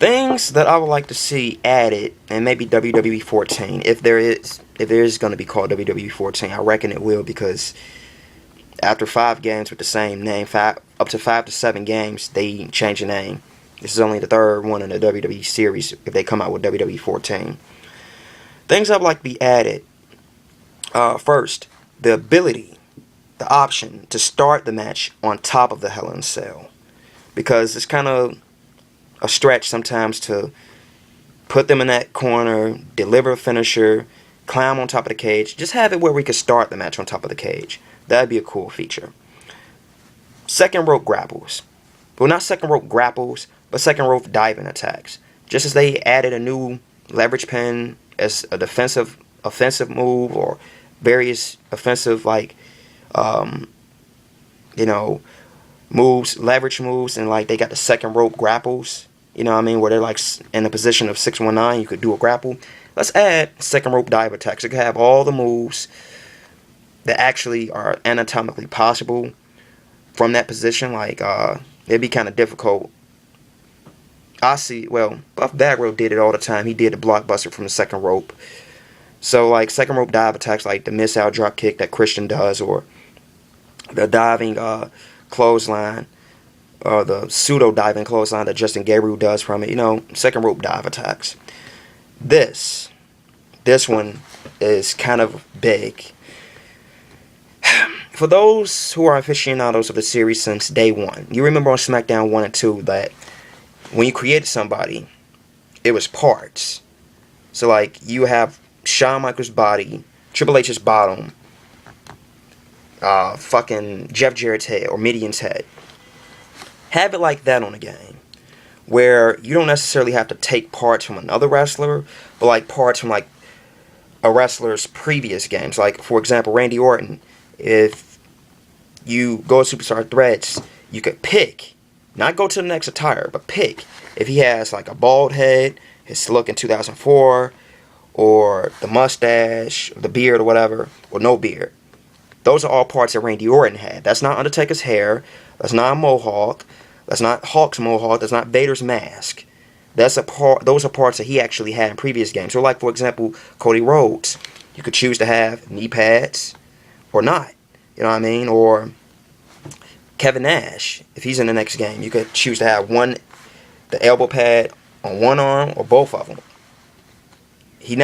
Things that I would like to see added, and maybe WWE 14, if there is going to be called WWE 14, I reckon it will, because after 5 games with the same name, up to 5 to 7 games, they change the name. This is only the third one in the WWE series if they come out with WWE 14. Things I would like to be added. First, the ability, the option to start the match on top of the Hell in a Cell, because it's kind of a stretch sometimes to put them in that corner, deliver a finisher, climb on top of the cage. Just have it where we could start the match on top of the cage. That'd be a cool feature. Second rope grapples. Well, not second rope grapples, but second rope diving attacks. Just as they added a new leverage pin as a defensive, offensive move, or various offensive, like, moves, leverage moves, and like they got the second rope grapples. You know what I mean? Where they're like in the position of 619, you could do a grapple. Let's add second rope dive attacks. You could have all the moves that actually are anatomically possible from that position. Like, it'd be kind of difficult. Buff Bagwell did it all the time. He did the blockbuster from the second rope. So, like, second rope dive attacks, like the miss-out drop kick that Christian does, or the diving clothesline, or the pseudo-diving clothesline that Justin Gabriel does from it. Second rope dive attacks. This one is kind of big. For those who are aficionados of the series since day one, you remember on SmackDown 1 and 2 that when you created somebody, it was parts. So, like, you have Shawn Michaels' body, Triple H's bottom, fucking Jeff Jarrett's head, or Mideon's head. Have it like that on a game, where you don't necessarily have to take parts from another wrestler, but like parts from like a wrestler's previous games. Like, for example, Randy Orton. If you go to Superstar Threads, you could pick, not go to the next attire, but pick if he has like a bald head, his look in 2004, or the mustache, or the beard, or whatever, or no beard. Those are all parts that Randy Orton had. That's not Undertaker's hair. That's not a mohawk. That's not Hulk's mohawk. That's not Vader's mask. Those are parts that he actually had in previous games. So, like, for example, Cody Rhodes. You could choose to have knee pads or not. You know what I mean? Or Kevin Nash. If he's in the next game, you could choose to have the elbow pad on one arm or both of them. I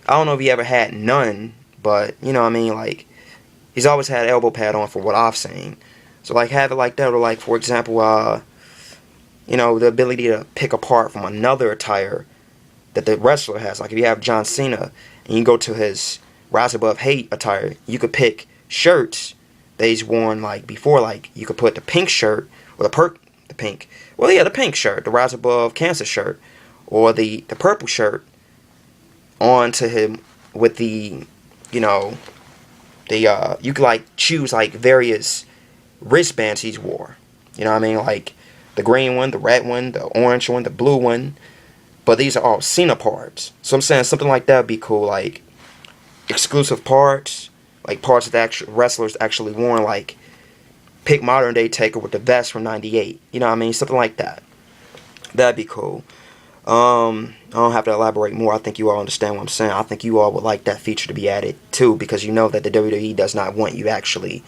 don't know if he ever had none, but, you know what I mean? Like, he's always had elbow pad on from what I've seen. So, like, have it like that. Or, like, for example, the ability to pick apart from another attire that the wrestler has. Like, if you have John Cena and you go to his Rise Above Hate attire, you could pick shirts that he's worn, like, before. Like, you could put the pink shirt, or the pink shirt, the Rise Above Cancer shirt, or the purple shirt onto him with the, you could, like, choose, like, various wristbands he's wore. You know what I mean? Like, the green one, the red one, the orange one, the blue one. But these are all Cena parts. So I'm saying something like that would be cool. Like, exclusive parts. Like, parts that the wrestlers actually worn. Like, pick Modern Day Taker with the vest from 98. You know what I mean? Something like that. That'd be cool. I don't have to elaborate more. I think you all understand what I'm saying. I think you all would like that feature to be added too, because you know that the WWE does not want you to actually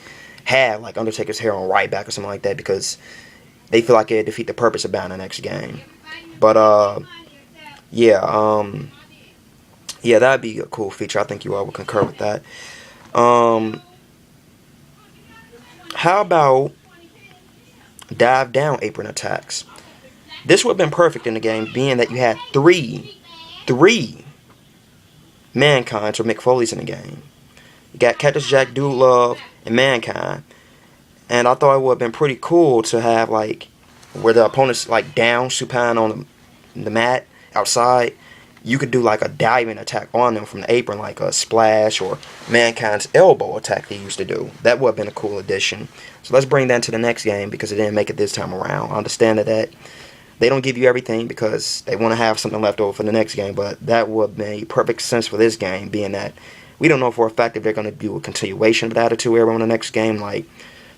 have like Undertaker's hair on right back or something like that, because they feel like it defeat the purpose of bound the next game. But yeah, that'd be a cool feature. I think you all would concur with that. How about dive down apron attacks? This would have been perfect in the game, being that you had three Mankind's or Mick Foley's in the game. You got Cactus Jack, Dude Love, and Mankind. And I thought it would have been pretty cool to have, like, where the opponent's, like, down, supine on the mat outside. You could do, like, a diving attack on them from the apron, like a splash or Mankind's elbow attack they used to do. That would have been a cool addition. So let's bring that to the next game, because it didn't make it this time around. I understand that they don't give you everything because they want to have something left over for the next game, but that would make perfect sense for this game, being that we don't know for a fact if they're going to do a continuation of the Attitude Era on the next game, like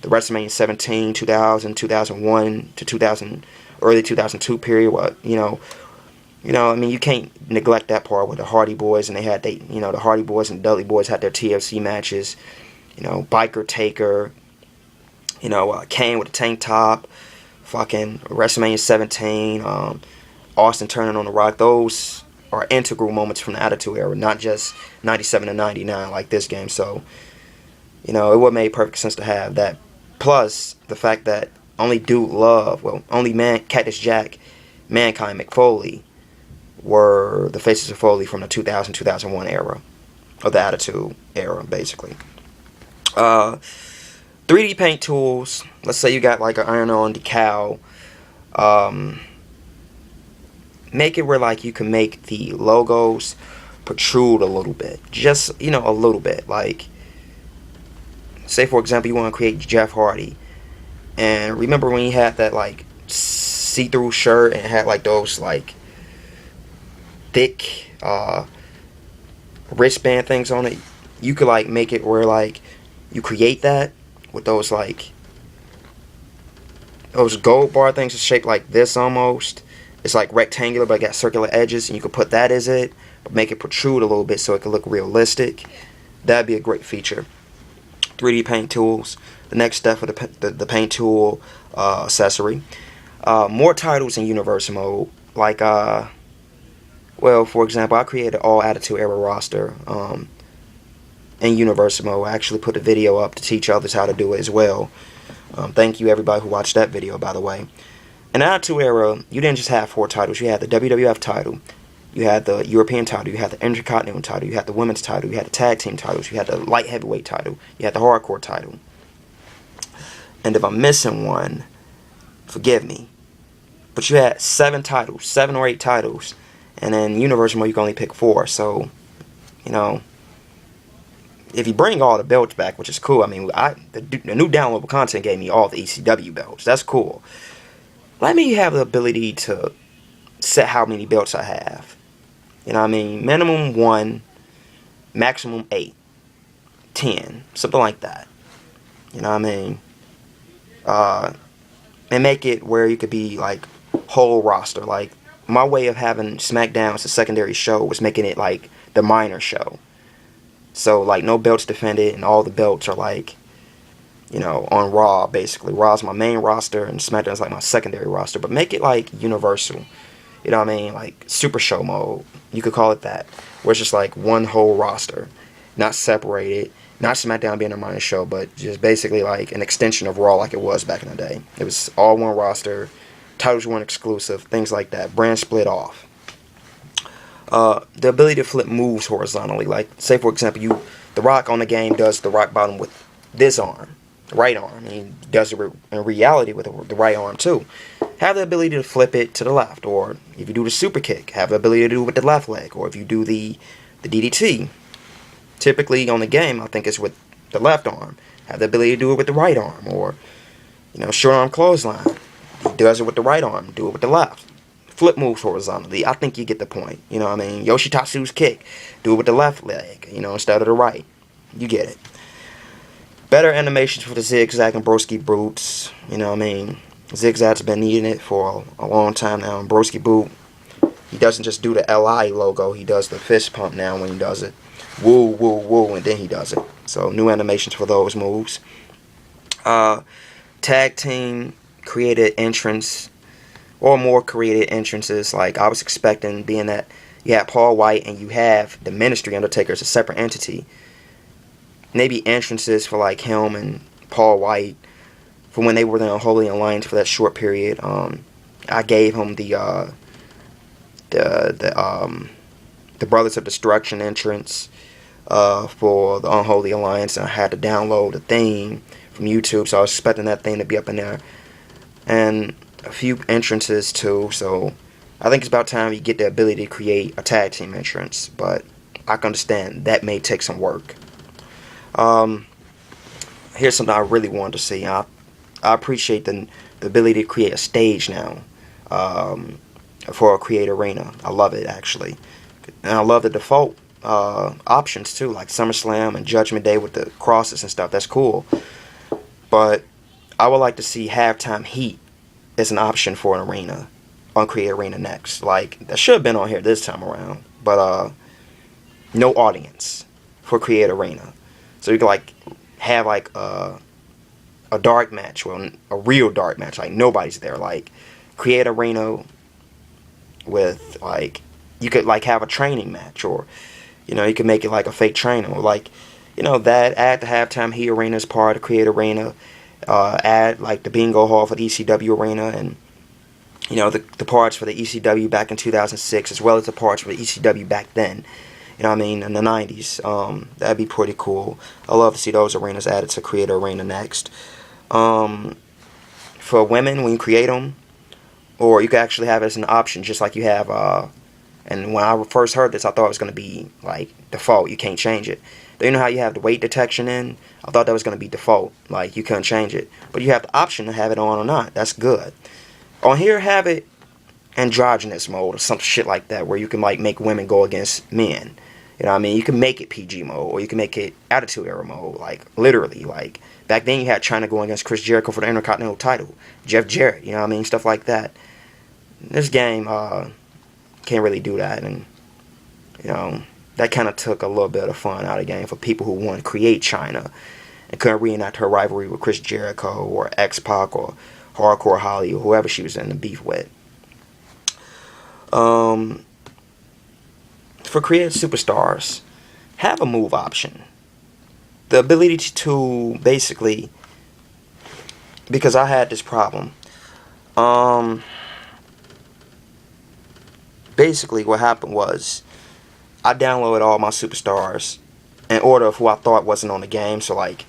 the WrestleMania 17, 2000, 2001 to 2000, early 2002 period. What I mean, you can't neglect that part with the Hardy Boys, and the Hardy Boys and Dudley Boys had their TLC matches. Biker Taker, Kane with the tank top, fucking WrestleMania 17, Austin turning on the Rock. Those are integral moments from the Attitude Era, not just 97 to 99 like this game. So, it would make perfect sense to have that. Plus, the fact that only Cactus Jack, Mankind, McFoley were the faces of Foley from the 2000-2001 era, of the Attitude Era, basically. 3D paint tools. Let's say you got like an iron-on decal. Make it where like you can make the logos protrude a little bit, just a little bit. Like, say for example, you want to create Jeff Hardy, and remember when he had that like see-through shirt and had like those like thick wristband things on it. You could like make it where like you create that with those like those gold bar things that's shaped like this almost. It's like rectangular but got circular edges, and you could put that as it, but make it protrude a little bit so it could look realistic. That'd be a great feature. 3D paint tools. The next step for the paint tool accessory. More titles in Universal mode. Like, for example, I created an all Attitude Era roster in Universal mode. I actually put a video up to teach others how to do it as well. Thank you everybody who watched that video, by the way. In the Attitude Era, you didn't just have 4 titles. You had the WWF title, you had the European title, you had the Intercontinental title, you had the Women's title, you had the Tag Team titles, you had the Light Heavyweight title, you had the Hardcore title. And if I'm missing one, forgive me. But you had 7 titles, 7 or 8 titles. And in Universal mode, you can only pick 4. So, if you bring all the belts back, which is cool. I mean, the new downloadable content gave me all the ECW belts. That's cool. Let me have the ability to set how many belts I have. Minimum 1, maximum 8, 10, something like that. And make it where you could be like whole roster. Like, my way of having SmackDown as a secondary show was making it like the minor show. So like no belts defended, and all the belts are like, on Raw, basically. Raw's my main roster, and SmackDown's like my secondary roster. But make it like Universal. Like Super Show mode. You could call it that. Where it's just like one whole roster. Not separated. Not SmackDown being a minor show, but just basically like an extension of Raw like it was back in the day. It was all one roster. Titles weren't exclusive. Things like that. Brand split off. The ability to flip moves horizontally. Like, say for example, The Rock on the game does the rock bottom with this arm. Right arm. He does it in reality with the right arm too. Have the ability to flip it to the left, or if you do the super kick, have the ability to do it with the left leg, or if you do the DDT, typically on the game I think it's with the left arm. Have the ability to do it with the right arm, or short arm clothesline. He does it with the right arm, do it with the left. Flip moves horizontally. I think you get the point. Yoshitatsu's kick, do it with the left leg, instead of the right. You get it. Better animations for the Zigzag and Broski boots. Zigzag's been needing it for a long time now. And Broski boot, he doesn't just do the LI logo. He does the fist pump now when he does it. Woo, woo, woo, and then he does it. So new animations for those moves. Tag team created entrance, or more created entrances. Like I was expecting, being that you have Paul White and you have the Ministry Undertaker as a separate entity. Maybe entrances for like him and Paul White for when they were in the Unholy Alliance for that short period. I gave him the Brothers of Destruction entrance for the Unholy Alliance, and I had to download the theme from YouTube, so I was expecting that thing to be up in there, and a few entrances too. So I think it's about time you get the ability to create a tag team entrance, but I can understand that may take some work. Here's something I really wanted to see. I appreciate the ability to create a stage now for a Create Arena. I love it, actually. And I love the default options too, like SummerSlam and Judgment Day with the crosses and stuff. That's cool. But I would like to see halftime heat as an option for an arena on Create Arena Next. Like, that should have been on here this time around, but no audience for Create Arena. So you can like have like a dark match, well, a real dark match, like nobody's there. Like, Create Arena with like, you could like have a training match, or you could make it like a fake trainer, or like that add the halftime heat arena as part of Create Arena. Add like the bingo hall for the ECW arena, and the parts for the ECW back in 2006, as well as the parts for the ECW back then. In the 90s. That'd be pretty cool. I love to see those arenas added to Create Arena Next. For women, when you create them, or you can actually have it as an option, just like you have. And when I first heard this, I thought it was going to be like default. You can't change it. But you know how you have the weight detection in? I thought that was going to be default. Like, you couldn't change it. But you have the option to have it on or not. That's good. On here, have it androgynous mode or some shit like that, where you can like make women go against men. You can make it PG mode, or you can make it Attitude Era mode. Like, literally. Like, back then you had China going against Chris Jericho for the Intercontinental title. Jeff Jarrett, stuff like that. This game can't really do that, and that kind of took a little bit of fun out of the game for people who want to create China and couldn't reenact her rivalry with Chris Jericho or X-Pac or Hardcore Holly or whoever she was in the beef with. For creative superstars, have a move option. The ability to basically, because I had this problem. Basically what happened was, I downloaded all my superstars in order of who I thought wasn't on the game. So like,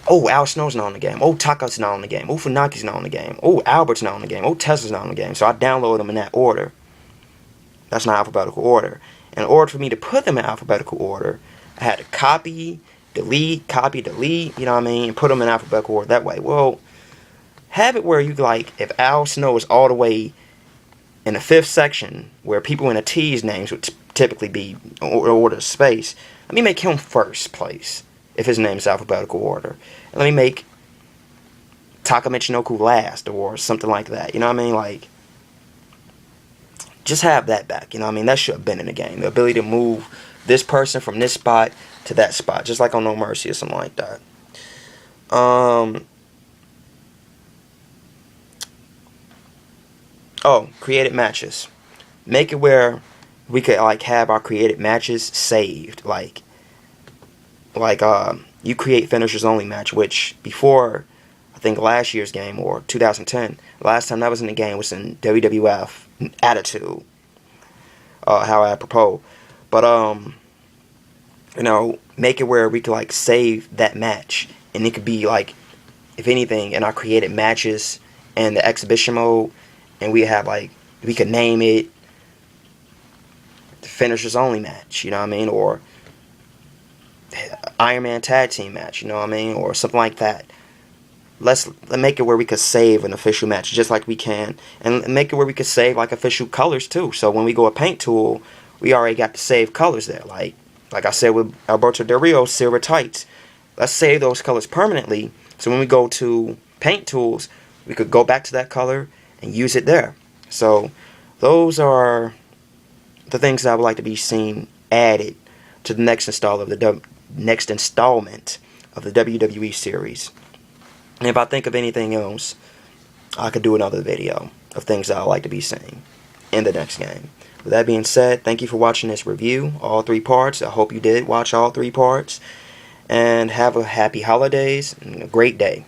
oh, Al Snow's not on the game. Oh, Taka's not on the game. Oh, Funaki's not on the game. Oh, Albert's not on the game. Oh, Tesla's not on the game. So I downloaded them in that order. That's not alphabetical order. In order for me to put them in alphabetical order, I had to copy, delete, and put them in alphabetical order that way. Well, have it where you like, if Al Snow is all the way in the 5th section, where people in a T's names would typically be order of space, let me make him first place if his name is alphabetical order. And let me make Taka Michinoku last, or something like that. Like, just have that back. That should have been in the game. The ability to move this person from this spot to that spot, just like on No Mercy or something like that. Oh, created matches. Make it where we could like have our created matches saved. Like you create finishers only match, which before, I think last year's game, or 2010, last time that was in the game was in WWF Attitude. How I propose. But make it where we could like save that match, and it could be like, if anything, in our created matches and the exhibition mode, and we have like, we could name it the finishers only match, or Iron Man tag team match, or something like that. Let's make it where we could save an official match, just like we can, and make it where we could save like official colors too. So when we go a paint tool, we already got the save colors there. Like I said with Alberto Del Rio's silver tights, let's save those colors permanently. So when we go to paint tools, we could go back to that color and use it there. So those are the things that I would like to be seen added to the next installment of the WWE series. And if I think of anything else, I could do another video of things that I'd like to be seeing in the next game. With that being said, thank you for watching this review, all 3 parts. I hope you did watch all 3 parts. And have a happy holidays and a great day.